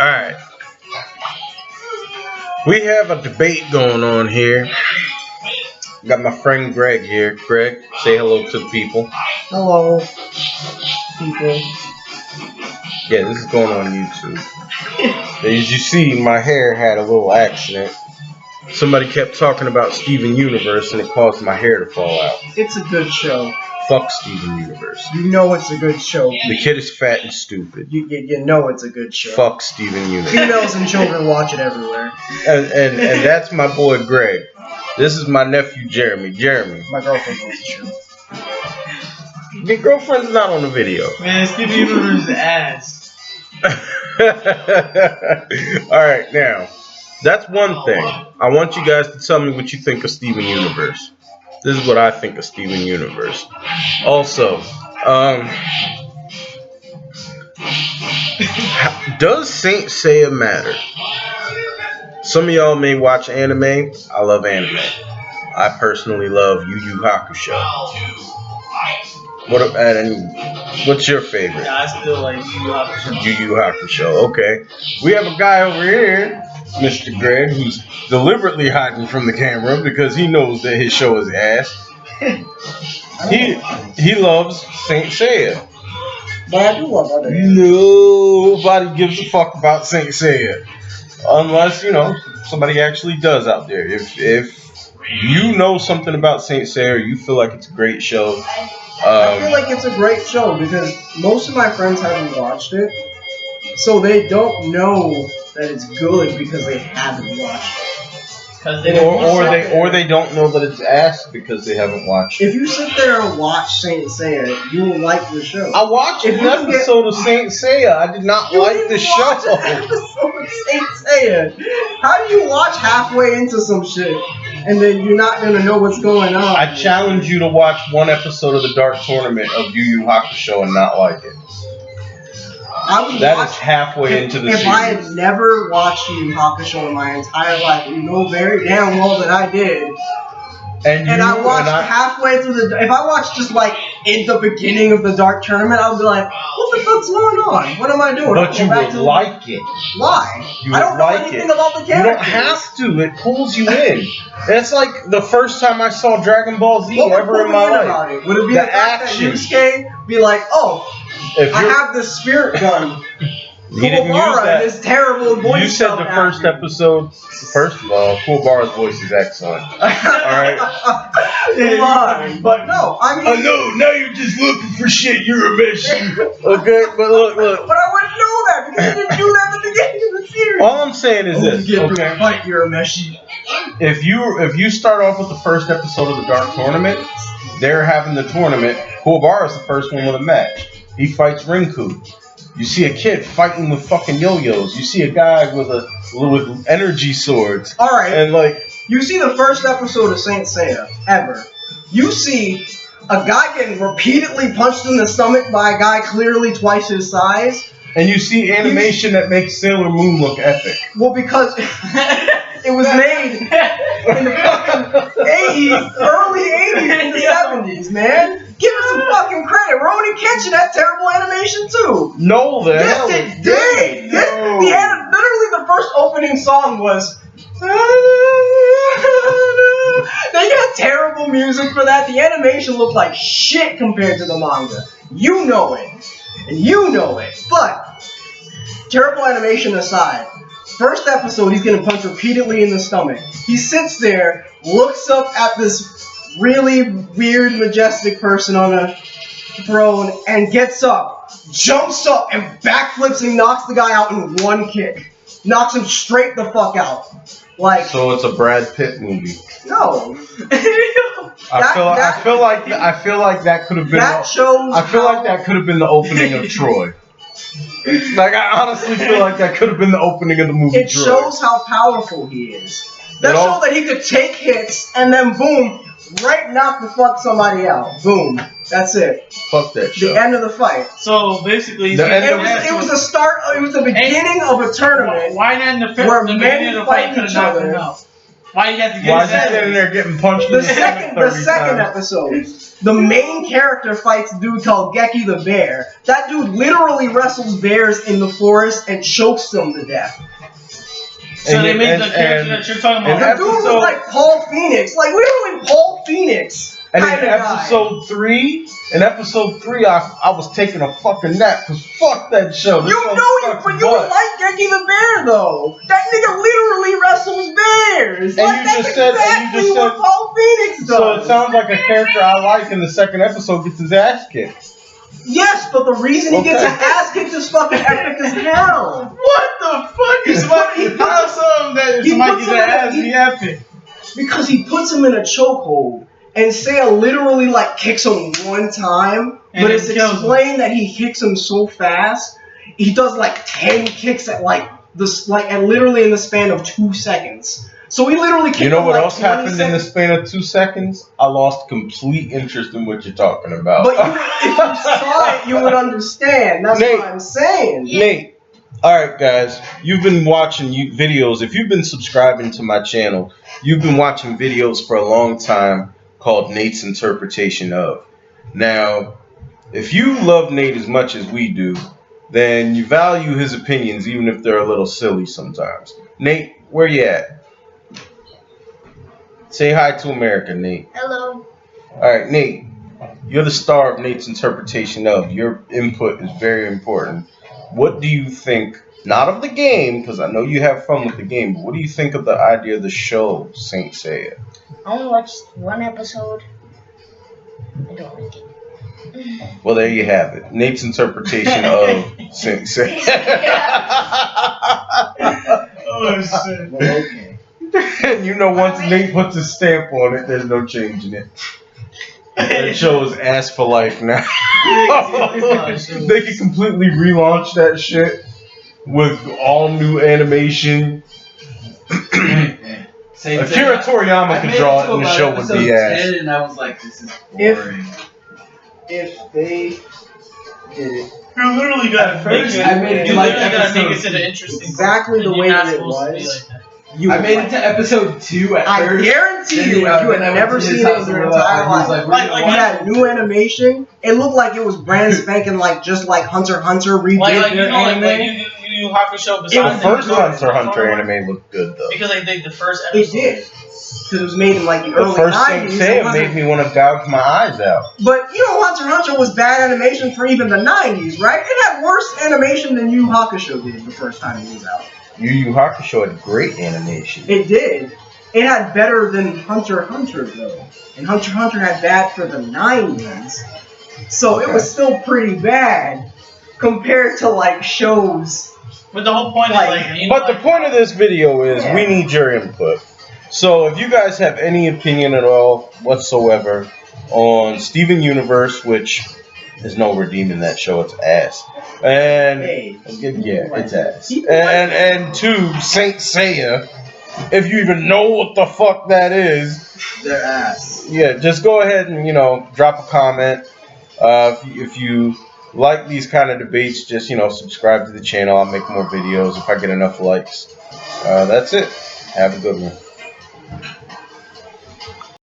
Alright. We have a debate going on here. Got my friend Greg here. Greg, say hello to the people. Hello, people. Yeah, this is going on YouTube. As you see, my hair had a little accident. Somebody kept talking about Steven Universe and it caused my hair to fall out. It's a good show. Fuck Steven Universe. You know it's a good show. The kid is fat and stupid. You know it's a good show. Fuck Steven Universe. Females and children watch it everywhere. And that's my boy Greg. This is my nephew Jeremy. Jeremy. My girlfriend loves the show. Your girlfriend's not on the video. Man, Steven Universe ass. Alright, now, that's one thing. I want you guys to tell me what you think of Steven Universe. This is what I think of Steven Universe. Also, does Saint Seiya matter? Some of y'all may watch anime. I love anime. I personally love Yu Yu Hakusho. What's your favorite? Yeah, I still like Yu Yu Hakusho. Yu Yu Hakusho. Okay. We have a guy over here, Mr. Greg, who's deliberately hiding from the camera because he knows that his show is ass. He loves Saint Seiya. But I do love other anime. Nobody gives a fuck about Saint Seiya. Unless, somebody actually does out there. If you know something about Saint Seiya, you feel like it's a great show. I feel like it's a great show because most of my friends haven't watched it. So they don't know that it's good because they haven't watched it. Or they don't know that it's ass because they haven't watched it. If you sit there and watch Saint Seiya, you will like the show. I watched an episode of Saint Seiya. I did not like the show. Watch an episode of Saint Seiya. How do you watch halfway into some shit and then you're not gonna know what's going on? I challenge you to watch one episode of the Dark Tournament of Yu Yu Hakusho and not like it. That is halfway into the series. If I had never watched Yu Yu Hakusho in my entire life, you know very damn well that I did. And I watched halfway through if I watched just like in the beginning of the Dark Tournament, I would be like, what the fuck's going on? What am I doing? But you would like it. Why? I don't know anything about the characters. You don't have to. It pulls you in. It's like the first time I saw Dragon Ball Z ever in my life. Would it be the fact that Yusuke be like, oh, I have the spirit gun. He didn't use that. This terrible voice. You said the first episode. First of all, Kuwabara's voice is excellent. All right. But no, I mean. I know. Now you're just looking for shit. You're a machine. Okay, but look. But I wouldn't know that because you didn't do that at the beginning of the series. All I'm saying is this. Okay. Fight, you're a machine. If you start off with the first episode of the Dark Tournament, they're having the tournament. Kuwabara's the first one with a match. He fights Rinku. You see a kid fighting with fucking yo-yos. You see a guy with energy swords. All right. And you see the first episode of Saint Seiya ever. You see a guy getting repeatedly punched in the stomach by a guy clearly twice his size. And you see animation that makes Sailor Moon look epic. Well, because it was made in the fucking 80s, early 80s, and the 70s, man. Give it some fucking credit. Rurouni Kenshin had terrible animation too. No, the hell yes, it did. Literally, the first opening song was. They got terrible music for that. The animation looked like shit compared to the manga. You know it. And you know it. But, terrible animation aside, first episode, he's getting punched repeatedly in the stomach. He sits there, looks up at this really weird, majestic person on a throne, and gets up, jumps up, and backflips and knocks the guy out in one kick. Knocks him straight the fuck out. So it's a Brad Pitt movie. No. I feel like that could have been. That shows. I feel like that could have been the opening of Troy. I honestly feel like that could have been the opening of the movie. It Troy. shows how powerful he is. That shows that he could take hits and then boom, knock the fuck somebody out. Boom. That's it. Fuck that shit. The end of the fight. So basically, it was the start. It was the beginning of a tournament. Why not in the beginning of the fight could have knocked him out? Why you have to Why get is he standing there getting punched in The the second, stomach the 30 second times? episode, the main character fights a dude called Geki the Bear. That dude literally wrestles bears in the forest and chokes them to death. So And they you- made and- the character and- that you're talking and about. The dude was episode- like Paul Phoenix, like literally Paul Phoenix And kind in of guy. episode 3, I was taking a fucking nap because fuck that show. This You show know you, sucks but you butt. like Geki the Bear though. That nigga literally wrestles bears. And Like, you that's just said- and you exactly just what said- Paul Phoenix does. So it sounds like a character I like in the second episode gets his ass kicked. Yes, but the reason he gets Okay. his ass kicked is fucking epic as hell. What the fuck is somebody? How some that he somebody puts get their him in- ass be epic? Because he puts him in a chokehold, and Seiya literally like kicks him one time, And but then it's kills him. explained that he kicks him so fast, he does like 10 kicks at like this, like and literally in the span of 2 seconds. So he literally kicked You know him, what like, else 20 happened in the seconds. span of 2 seconds? I lost complete interest in what you're talking about. But if you saw it, you would understand. That's Nate. what I'm saying. Nate, alright guys, you've been watching videos. If you've been subscribing to my channel, you've been watching videos for a long time called Nate's Interpretation of. Now, if you love Nate as much as we do, then you value his opinions even if they're a little silly sometimes. Nate, where you at? Say hi to America, Nate. Hello. Alright, Nate, you're the star of Nate's Interpretation of. Your input is very important. What do you think, not of the game, because I know you have fun with the game, but what do you think of the idea of the show, Saint Seiya? I only watched one episode. I don't like it. Well, there you have it. Nate's interpretation of Saint Seiya. Oh shit. Well, okay. And you know, once Nate puts his stamp on it, there's no changing it. That show is ass for life now. They can completely relaunch that shit with all new animation. Akira Toriyama could draw it and the show would be ass. And I was like, this is If- boring. If they did it You literally gotta First, make it. I made it You to, like, literally gotta make it episode to the interesting. exactly part. the And way you're not that it supposed to be was, like that. you I would made like it to episode 2 at I first. guarantee Then, you, if you had then I never went to his seen it house in your and realized- entire he was life, like, Like, you had new animation. It looked like it was brand spanking, like just like Hunter x Hunter redid Like you their know, like like you Hakusho The besides first the Hunter x Hunter anime looked good though. because I think the first It episode. did. Because it was made in like the The early first Saint 90s. It Seiya wasn't- made me want to gouge my eyes out. But you know, Hunter x Hunter was bad animation for even the 90s, right? It had worse animation than Yu Yu Hakusho did the first time it was out. Yu Yu Hakusho had great animation. It did. It had better than Hunter x Hunter though. And Hunter x Hunter had bad for the 90s. So it was still pretty bad compared to like shows. But the whole point Like- is like. You know, But the point of this video is we need your input. So if you guys have any opinion at all whatsoever on Steven Universe, which there's no redeeming that show, it's ass. And Hey, yeah, it's ass. People like And two, Saint Seiya. If you even know what the fuck that is, their ass. yeah, just go ahead and drop a comment. If you like these kind of debates, just subscribe to the channel. I'll make more videos if I get enough likes. That's it. Have a good one.